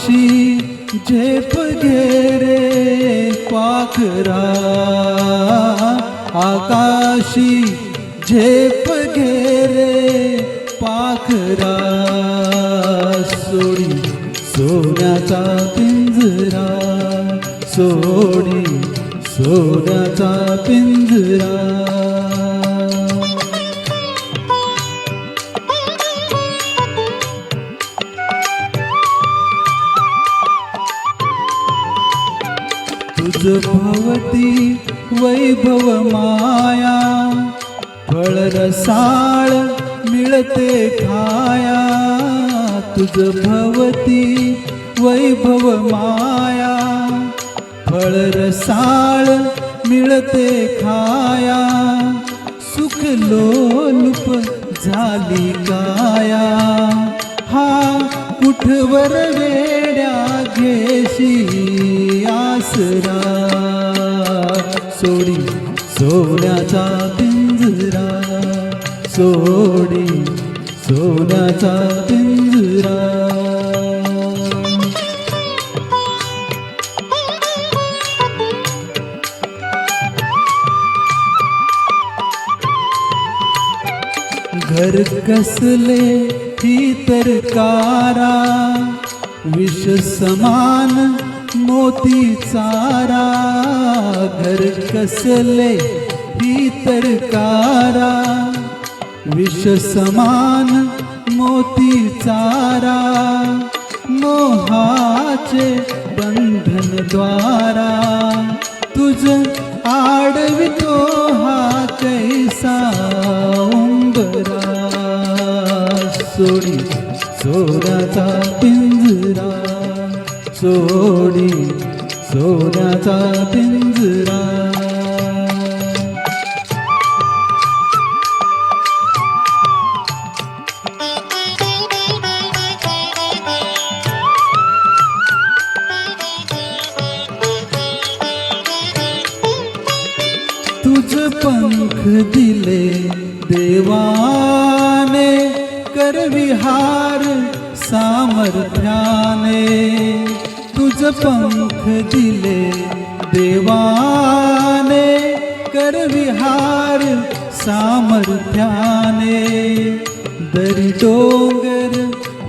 आकाशी झेप घे रे पाखरा, आकाशी झेप घे रे पाखरा, सोडी सोन्याचा पिंजरा, सोडी सोन्याचा पिंजरा. तुझ भवती वैभव माया, फळ रसाळ मिळते खाया. तुझ भवती वैभव माया, फळ रसाळ मिळते खाया. सुख लोलुप झाली काया, हा कुठवर वेड्या घेशी आसरा. सोडी सोन्याचा पिंजरा, सोडी सोन्याचा पिंजरा. घर कसले ही तर कारा, विष समान मोती चारा. घर कसले ही तर कारा, विष समान मोती चारा. मोहाचे बंधन द्वारा, तुझ आडवितो हा कैसा उंबरा. सोडी सोन्याचा पिंजरा, सोडी सोन्याचा पिंजरा. तुझ पंख दिले देवाने, कर विहार सामर्थ्याने. तुझ पंख दिले देवाने, कर विहार सामर्थ्याने. दरी डोंगर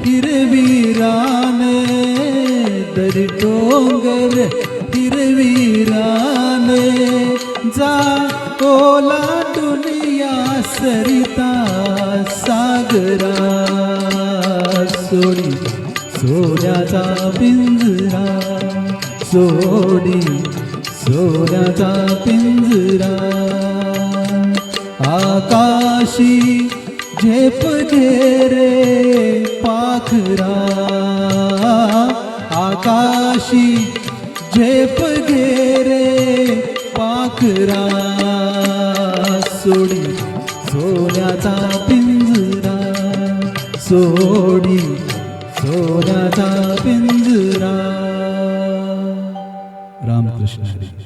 हिरवीराने, दरी डोंगर हिरवीराने. जा ओलांडून या सरिता सागरा. सोडी सोन्याचा पिंजरा, सोडी सोन्याचा पिंजरा. आकाशी झेप घे रे पाखरा, आकाशी झेप घे रे पाखरा. सोडी सोन्याचा पिंजरा, सोडी सोन्याचा पिंजरा. रामकृष्ण हरी.